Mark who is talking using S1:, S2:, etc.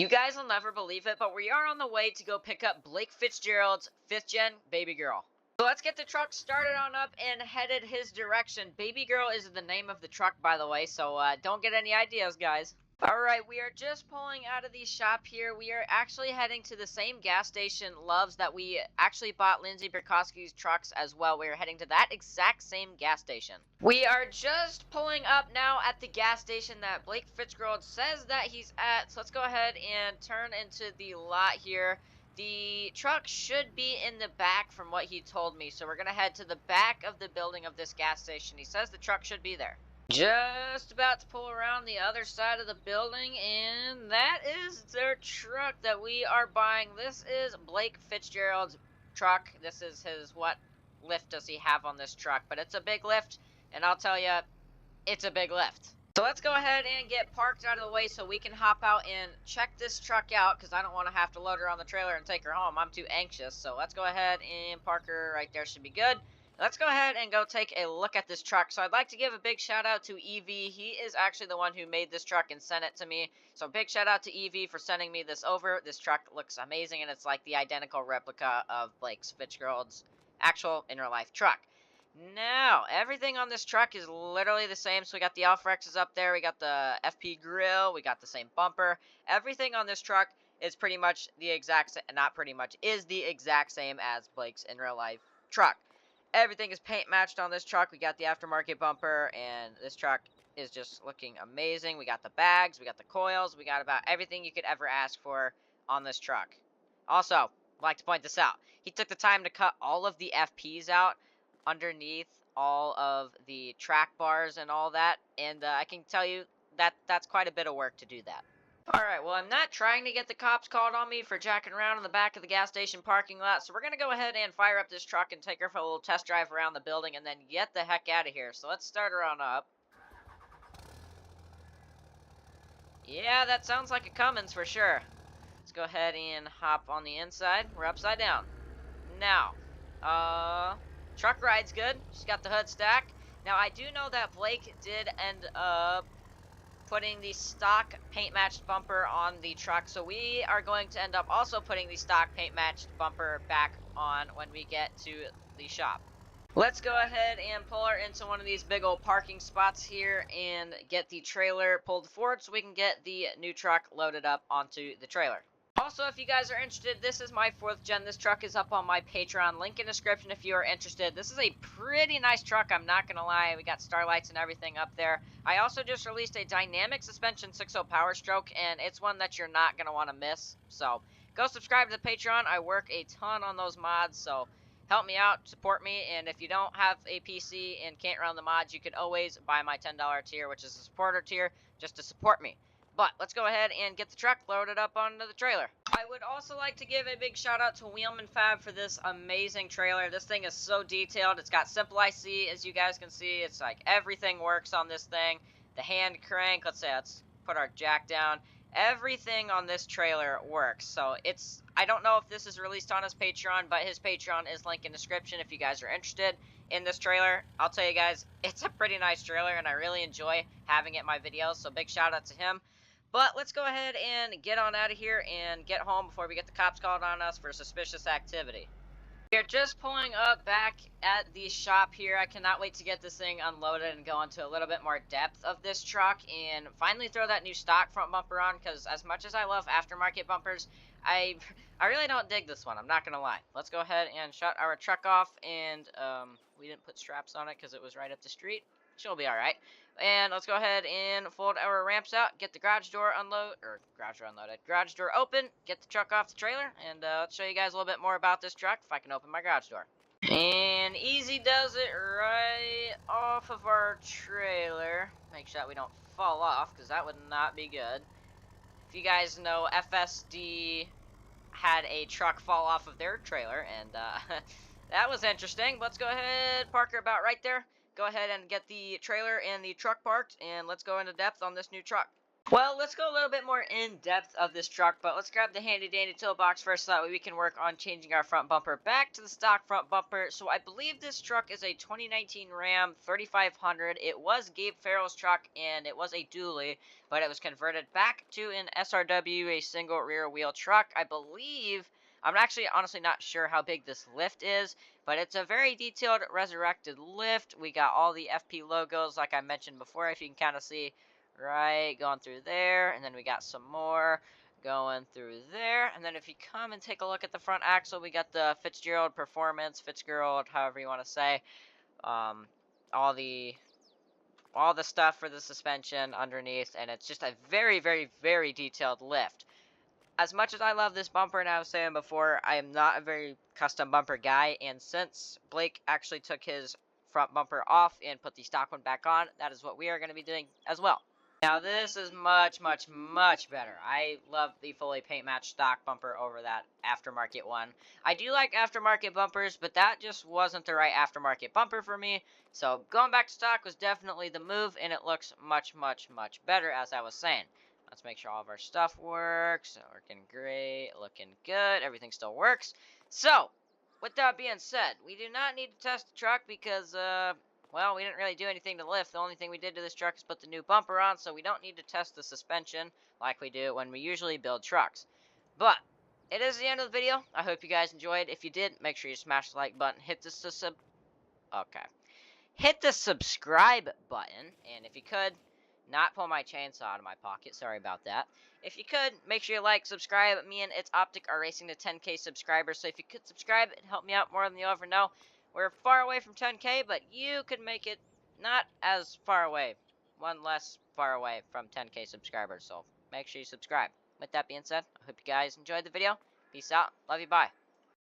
S1: You guys will never believe it, but we are on the way to go pick up Blake Fitzgerald's 5th gen baby girl. So let's get the truck started on up and headed his direction. Baby girl is the name of the truck, by the way, so don't get any ideas, guys. Alright, we are just pulling out of the shop here. We are actually heading to the same gas station, Love's, that we actually bought Lindsay Burkowski's trucks as well. We are heading to that exact same gas station. We are just pulling up now at the gas station that Blake Fitzgerald says that he's at. So let's go ahead and turn into the lot here. The truck should be in the back from what he told me. So we're going to head to the back of the building of this gas station. He says the truck should be there. Just about to pull around the other side of the building, and that is their truck that we are buying. This is Blake Fitzgerald's truck. This is his, what lift does he have on this truck? But it's a big lift, and I'll tell you, it's a big lift. So let's go ahead and get parked out of the way so we can hop out and check this truck out, because I don't want to have to load her on the trailer and take her home. I'm too anxious. So let's go ahead and park her right there. Should be good. Let's go ahead and go take a look at this truck. So I'd like to give a big shout out to Evie. He is actually the one who made this truck and sent it to me. So big shout out to Evie for sending me this over. This truck looks amazing, and it's like the identical replica of Blake Fitzgerald's actual in real life truck. Now, everything on this truck is literally the same. So we got the Alpha X's up there. We got the FP grill. We got the same bumper. Everything on this truck is pretty much the exact same. Not pretty much, is the exact same as Blake's in real life truck. Everything is paint matched on this truck. We got the aftermarket bumper, and this truck is just looking amazing. We got the bags, we got the coils, we got about everything you could ever ask for on this truck. Also, I'd like to point this out. He took the time to cut all of the FPs out underneath all of the track bars and all that, and I can tell you that that's quite a bit of work to do that. Alright, well, I'm not trying to get the cops called on me for jacking around in the back of the gas station parking lot, so we're going to go ahead and fire up this truck and take her for a little test drive around the building and then get the heck out of here. So let's start her on up. Yeah, that sounds like a Cummins for sure. Let's go ahead and hop on the inside. We're upside down. Now, truck ride's good. She's got the hood stack. Now, I do know that Blake did end up putting the stock paint matched bumper on the truck, so we are going to end up also putting the stock paint matched bumper back on when we get to the shop. Let's go ahead and pull her into one of these big old parking spots here and get the trailer pulled forward so we can get the new truck loaded up onto the trailer. Also, if you guys are interested, this is my 4th gen. This truck is up on my Patreon. Link in description if you are interested. This is a pretty nice truck, I'm not going to lie. We got starlights and everything up there. I also just released a dynamic suspension 6.0 Power Stroke, and it's one that you're not going to want to miss. So, go subscribe to the Patreon. I work a ton on those mods, so help me out, support me, and if you don't have a PC and can't run the mods, you can always buy my $10 tier, which is a supporter tier, just to support me. But let's go ahead and get the truck loaded up onto the trailer. I would also like to give a big shout out to Wheelman Fab for this amazing trailer. This thing is so detailed. It's got simple IC, as you guys can see. It's like everything works on this thing. The hand crank, let's put our jack down. Everything on this trailer works. So I don't know if this is released on his Patreon, but his Patreon is linked in description if you guys are interested in this trailer. I'll tell you guys, it's a pretty nice trailer, and I really enjoy having it in my videos. So big shout out to him. But let's go ahead and get on out of here and get home before we get the cops called on us for suspicious activity. We're just pulling up back at the shop here. I cannot wait to get this thing unloaded and go into a little bit more depth of this truck and finally throw that new stock front bumper on, because as much as I love aftermarket bumpers, I really don't dig this one. I'm not going to lie. Let's go ahead and shut our truck off, and we didn't put straps on it because it was right up the street. She'll be alright. And let's go ahead and fold our ramps out, get the garage door garage door open, get the truck off the trailer, and let's show you guys a little bit more about this truck if I can open my garage door. And easy does it right off of our trailer. Make sure that we don't fall off, because that would not be good. If you guys know, FSD had a truck fall off of their trailer, and that was interesting. Let's go ahead, park her about right there. Go ahead and get the trailer and the truck parked, and let's go into depth on this new truck. Well, let's go a little bit more in depth of this truck, but let's grab the handy dandy toolbox first so that way we can work on changing our front bumper back to the stock front bumper. So I believe this truck is a 2019 Ram 3500. It was Gabe Farrell's truck and it was a dually, but it was converted back to an SRW, a single rear wheel truck. I believe, I'm actually honestly not sure how big this lift is, but it's a very detailed resurrected lift. We got all the FP logos like I mentioned before, if you can kind of see. Right, going through there, and then we got some more going through there, and then if you come and take a look at the front axle, we got the Fitzgerald Performance, Fitzgerald, however you want to say, um, all the stuff for the suspension underneath, and it's just a very, very, very detailed lift. As much as I love this bumper, and I was saying before, I am not a very custom bumper guy, and since Blake actually took his front bumper off and put the stock one back on, that is what we are going to be doing as well. Now this is much, much, much better. I love the fully paint matched stock bumper over that aftermarket one. I do like aftermarket bumpers, but that just wasn't the right aftermarket bumper for me. So going back to stock was definitely the move, and it looks much, much, much better, as I was saying. Let's make sure all of our stuff works. Working great, looking good, everything still works. So, with that being said, we do not need to test the truck because, well, we didn't really do anything to lift. The only thing we did to this truck is put the new bumper on, so we don't need to test the suspension like we do when we usually build trucks. But it is the end of the video. I hope you guys enjoyed. If you did, make sure you smash the like button. Hit the subscribe button, and if you could, not pull my chainsaw out of my pocket. Sorry about that. If you could, make sure you like, subscribe. Me and It's Optic are racing to 10K subscribers, so if you could subscribe, it'd help me out more than you'll ever know. We're far away from 10K, but you could make it not as far away. One less far away from 10K subscribers, so make sure you subscribe. With that being said, I hope you guys enjoyed the video. Peace out. Love you. Bye.